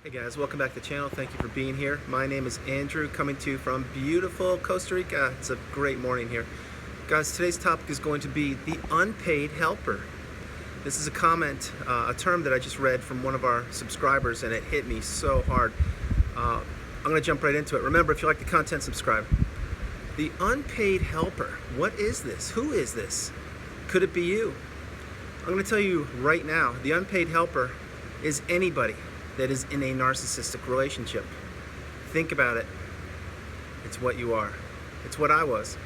Hey guys, welcome back to the channel. Thank you for being here. My name is Andrew, coming to you from beautiful Costa Rica. It's a great morning here. Guys, today's topic is going to be the unpaid helper. This is a comment, a term that I just read from one of our subscribers, and it hit me so hard. I'm going to jump right into it. Remember, if you like the content, subscribe. The unpaid helper. What is this? Who is this? Could it be you? I'm going to tell you right now, the unpaid helper is anybody that is in a narcissistic relationship. Think about it. It's what you are. It's what I was.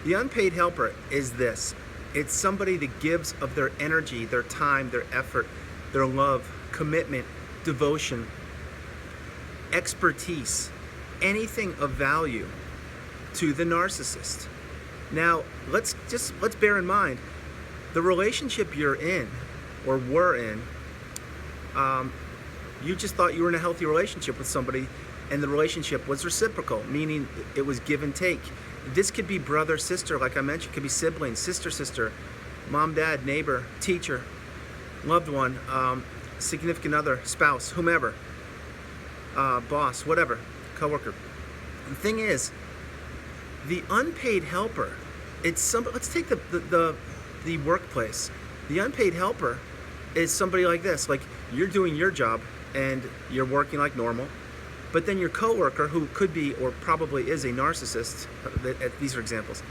The unpaid helper is this. It's somebody that gives of their energy, their time, their effort, their love, commitment, devotion, expertise, anything of value to the narcissist. Now, let's bear in mind, the relationship you're in or were in, you just thought you were in a healthy relationship with somebody, and the relationship was reciprocal, meaning it was give and take. This could be brother, sister, like I mentioned. It could be siblings, sister, mom, dad, neighbor, teacher, loved one, significant other, spouse, whomever, boss, whatever, coworker. The thing is, the unpaid helper, it's somebody. Let's take the workplace. The unpaid helper is somebody like this. Like, you're doing your job and you're working like normal, but then your coworker, who could be or probably is a narcissist, these are examples,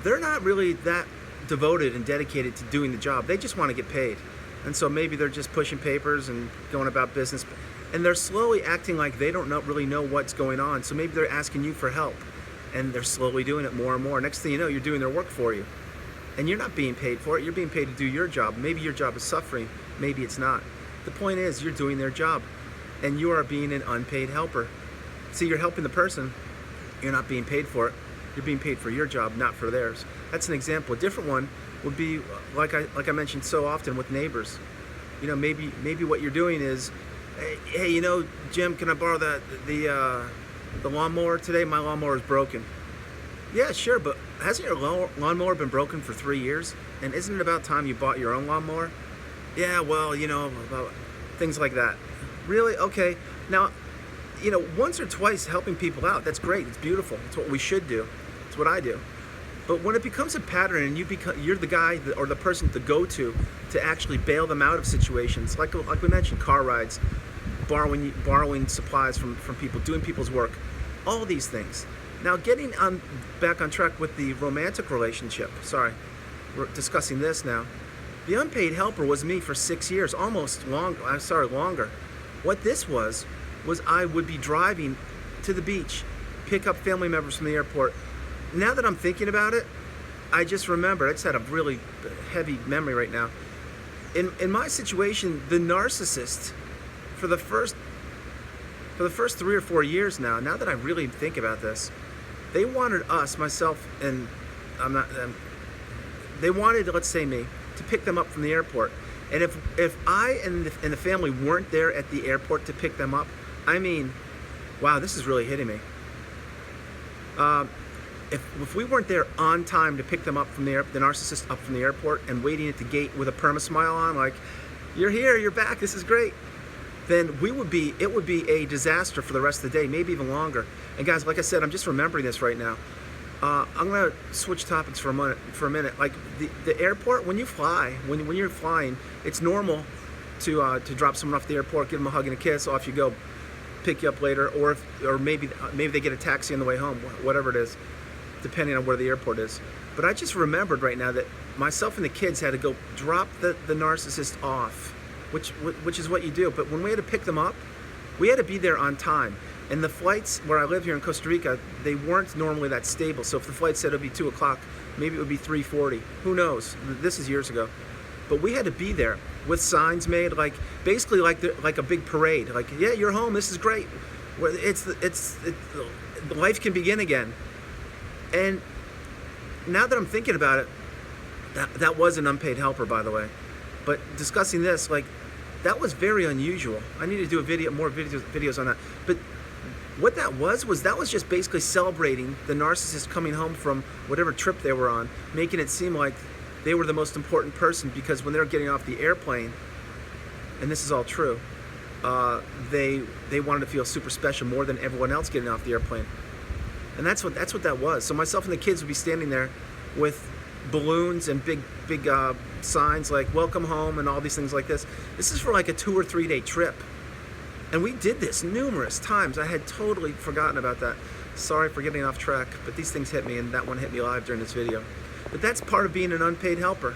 they're not really that devoted and dedicated to doing the job. They just want to get paid. And so maybe they're just pushing papers and going about business, and they're slowly acting like they don't really know what's going on. So maybe they're asking you for help, and they're slowly doing it more and more. Next thing you know, you're doing their work for you, and you're not being paid for it. You're being paid to do your job. Maybe your job is suffering, maybe it's not. The point is, you're doing their job, and you are being an unpaid helper. See, you're helping the person, you're not being paid for it. You're being paid for your job, not for theirs. That's an example. A different one would be, like I mentioned so often, with neighbors. You know, maybe what you're doing is, hey, you know, Jim, can I borrow the lawnmower today? My lawnmower is broken. Yeah, sure, but hasn't your lawnmower been broken for 3 years? And isn't it about time you bought your own lawnmower? Yeah, well, you know, about things like that. Really? Okay. Now, you know, once or twice helping people out, that's great. It's beautiful. It's what we should do. It's what I do. But when it becomes a pattern and you're the guy or the person to go to actually bail them out of situations, like we mentioned, car rides, borrowing supplies from people, doing people's work, all these things. Now, getting back on track with the romantic relationship. Sorry, we're discussing this now. The unpaid helper was me for 6 years, longer. What this was I would be driving to the beach, pick up family members from the airport. Now that I'm thinking about it, I just remember, I just had a really heavy memory right now. In my situation, the narcissist, for the first 3 or 4 years now that I really think about this, they wanted us, myself, and they wanted, let's say me, to pick them up from the airport. And if I and the family weren't there at the airport to pick them up, I mean, wow, this is really hitting me. If we weren't there on time to pick them up from the narcissist up from the airport and waiting at the gate with a perma smile on, like, you're here, you're back, this is great, then it would be a disaster for the rest of the day, maybe even longer. And guys, like I said, I'm just remembering this right now. I'm gonna switch topics for a minute. Like the airport, when you fly, when you're flying, it's normal to drop someone off the airport, give them a hug and a kiss, off you go, pick you up later, or maybe they get a taxi on the way home, whatever it is, depending on where the airport is. But I just remembered right now that myself and the kids had to go drop the narcissist off, which is what you do. But when we had to pick them up, we had to be there on time. And the flights where I live here in Costa Rica, they weren't normally that stable. So if the flight said it would be 2 o'clock, maybe it would be 3:40. Who knows? This is years ago. But we had to be there with signs made, like basically like a big parade. Like, yeah, you're home. This is great. Life can begin again. And now that I'm thinking about it, that was an unpaid helper, by the way. But discussing this, like, that was very unusual. I need to do more videos on that. But what that was just basically celebrating the narcissist coming home from whatever trip they were on, making it seem like they were the most important person, because when they're getting off the airplane, and this is all true, they wanted to feel super special more than everyone else getting off the airplane. And that's what that was. So myself and the kids would be standing there with balloons and big signs like welcome home and all these things like this. This is for like a 2 or 3 day trip. And we did this numerous times. I had totally forgotten about that. Sorry for getting off track, but these things hit me, and that one hit me live during this video. But that's part of being an unpaid helper.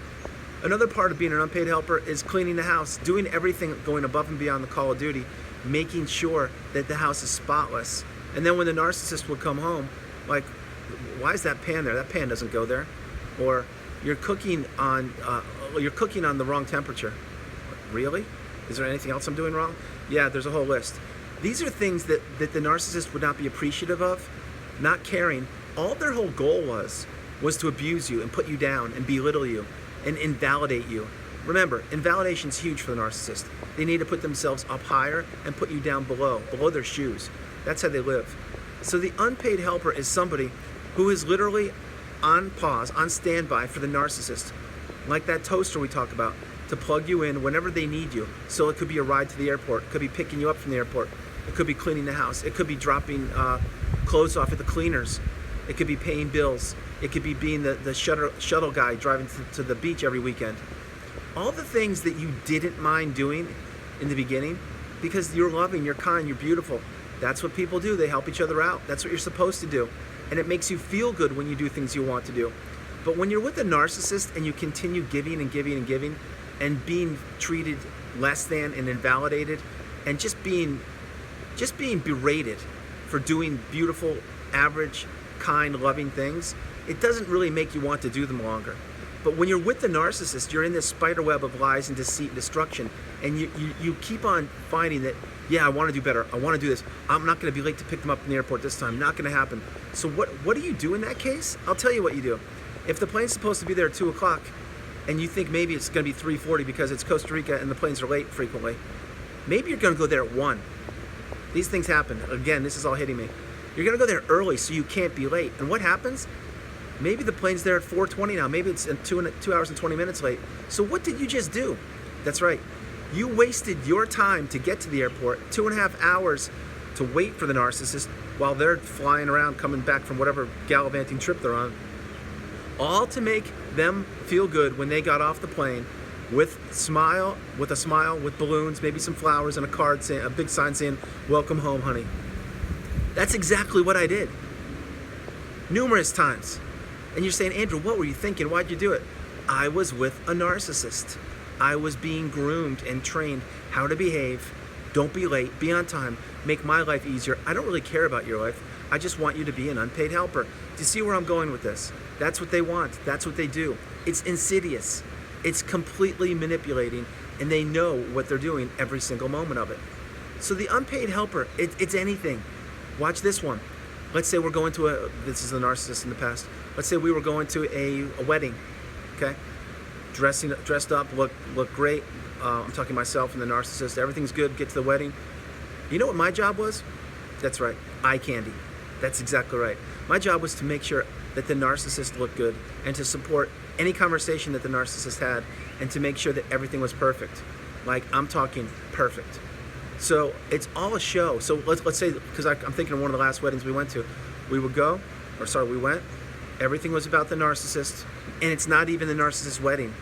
Another part of being an unpaid helper is cleaning the house, doing everything, going above and beyond the call of duty, making sure that the house is spotless. And then when the narcissist would come home, like, why is that pan there? That pan doesn't go there. Or you're cooking on the wrong temperature. Really? Is there anything else I'm doing wrong? Yeah, there's a whole list. These are things that the narcissist would not be appreciative of, not caring. All their whole goal was to abuse you and put you down and belittle you and invalidate you. Remember, invalidation is huge for the narcissist. They need to put themselves up higher and put you down below their shoes. That's how they live. So the unpaid helper is somebody who is literally on pause, on standby for the narcissist. Like that toaster we talk about, to plug you in whenever they need you. So it could be a ride to the airport, it could be picking you up from the airport, it could be cleaning the house, it could be dropping clothes off at the cleaners, it could be paying bills, it could be being the shuttle guy driving to the beach every weekend. All the things that you didn't mind doing in the beginning because you're loving, you're kind, you're beautiful. That's what people do. They help each other out. That's what you're supposed to do. And it makes you feel good when you do things you want to do. But when you're with a narcissist and you continue giving and giving and giving and being treated less than and invalidated and just being berated for doing beautiful, average, kind, loving things, it doesn't really make you want to do them longer. But when you're with the narcissist, you're in this spider web of lies and deceit and destruction, and you keep on finding that, yeah, I want to do better, I want to do this, I'm not going to be late to pick them up in the airport this time, not going to happen. So what do you do in that case? I'll tell you what you do. If the plane's supposed to be there at 2 o'clock, and you think maybe it's going to be 3:40 because it's Costa Rica and the planes are late frequently, maybe you're going to go there at 1. These things happen. Again, this is all hitting me. You're going to go there early so you can't be late. And what happens? Maybe the plane's there at 4:20 now. Maybe it's 2 hours and 20 minutes late. So what did you just do? That's right. You wasted your time to get to the airport, 2.5 hours to wait for the narcissist while they're flying around, coming back from whatever gallivanting trip they're on, all to make them feel good when they got off the plane with a smile, with balloons, maybe some flowers and a card saying, a big sign saying, "Welcome home, honey." That's exactly what I did. Numerous times. And you're saying, Andrew, what were you thinking? Why'd you do it? I was with a narcissist. I was being groomed and trained how to behave. Don't be late, be on time, make my life easier. I don't really care about your life. I just want you to be an unpaid helper. Do you see where I'm going with this? That's what they want. That's what they do. It's insidious. It's completely manipulating, and they know what they're doing every single moment of it. So the unpaid helper, it's anything. Watch this one. Let's say we're going to this is a narcissist in the past. Let's say we were going to a wedding, okay? Dressed up, look great. I'm talking myself and the narcissist. Everything's good. Get to the wedding. You know what my job was? That's right, eye candy. That's exactly right. My job was to make sure that the narcissist looked good and to support any conversation that the narcissist had and to make sure that everything was perfect. Like, I'm talking perfect. So it's all a show. So let's say, because I'm thinking of one of the last weddings we went to, we went, everything was about the narcissist, and it's not even the narcissist's wedding.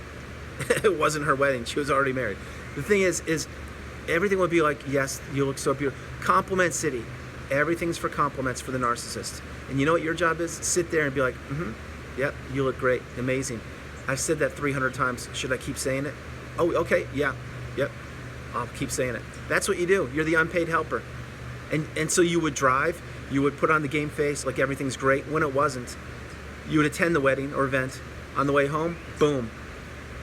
It wasn't her wedding. She was already married. The thing is everything would be like, yes, you look so beautiful. Compliment city. Everything's for compliments for the narcissist. And you know what your job is? Sit there and be like, yep, you look great, amazing. I've said that 300 times. Should I keep saying it? Oh, okay, yeah, yep. I'll keep saying it. That's what you do. You're the unpaid helper. And so you would drive, you would put on the game face like everything's great when it wasn't. You would attend the wedding or event. On the way home, boom.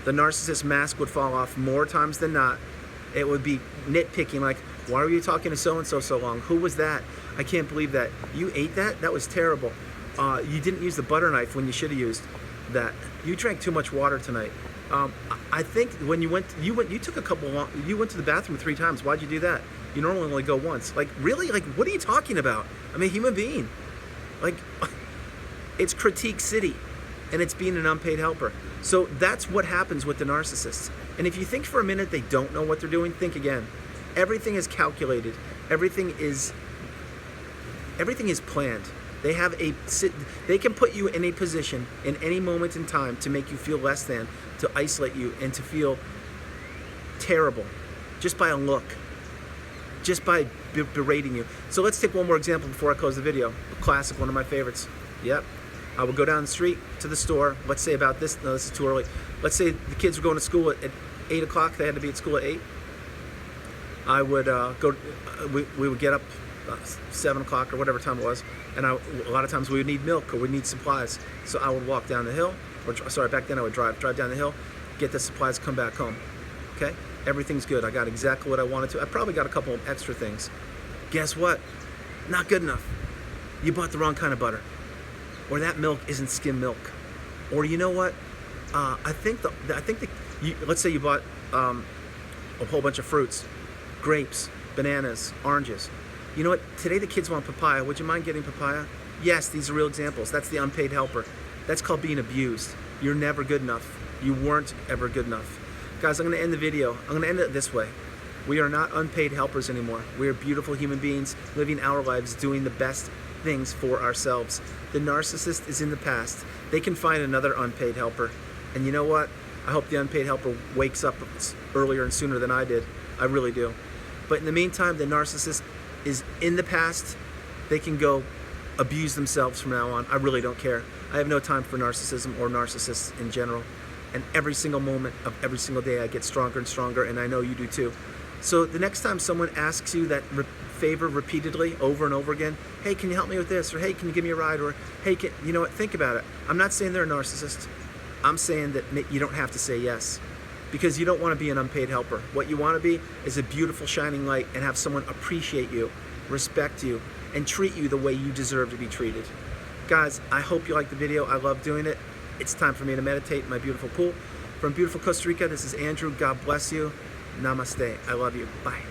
The narcissist mask would fall off more times than not. It would be nitpicking like, why were you talking to so-and-so so long? Who was that? I can't believe that. You ate that? That was terrible. You didn't use the butter knife when you should have used that. You drank too much water tonight. I think when you went to the bathroom 3 times. Why'd you do that? You normally only go once. Like, really? Like, what are you talking about? I'm a human being. Like, it's critique city, and it's being an unpaid helper. So that's what happens with the narcissists. And if you think for a minute they don't know what they're doing, think again. Everything is calculated. Everything is planned. They can put you in a position in any moment in time to make you feel less than, to isolate you, and to feel terrible just by a look, just by berating you. So let's take one more example before I close the video. A classic, one of my favorites. Yep. I would go down the street to the store. Let's say about this. No, this is too early. Let's say the kids were going to school at 8 o'clock. They had to be at school at 8. I would we would get up 7 o'clock or whatever time it was, and a lot of times we would need milk or we'd need supplies. So I would walk down the hill, or sorry, back then I would drive down the hill, get the supplies, come back home. Okay? Everything's good. I got exactly what I wanted to. I probably got a couple of extra things. Guess what? Not good enough. You bought the wrong kind of butter. Or that milk isn't skim milk. Or you know what? Let's say you bought a whole bunch of fruits, grapes, bananas, oranges. You know what? Today the kids want papaya. Would you mind getting papaya? Yes, these are real examples. That's the unpaid helper. That's called being abused. You're never good enough. You weren't ever good enough. Guys, I'm going to end the video. I'm going to end it this way. We are not unpaid helpers anymore. We are beautiful human beings living our lives, doing the best things for ourselves. The narcissist is in the past. They can find another unpaid helper. And you know what? I hope the unpaid helper wakes up earlier and sooner than I did. I really do. But in the meantime, the narcissist is in the past. They can go abuse themselves from now on. I really don't care. I have no time for narcissism or narcissists in general. And every single moment of every single day I get stronger and stronger, and I know you do too. So the next time someone asks you that favor repeatedly over and over again, hey, can you help me with this? Or hey, can you give me a ride? Or hey, you know what, think about it. I'm not saying they're a narcissist. I'm saying that you don't have to say yes, because you don't want to be an unpaid helper. What you want to be is a beautiful shining light and have someone appreciate you, respect you, and treat you the way you deserve to be treated. Guys, I hope you liked the video. I love doing it. It's time for me to meditate in my beautiful pool. From beautiful Costa Rica, this is Andrew. God bless you. Namaste. I love you. Bye.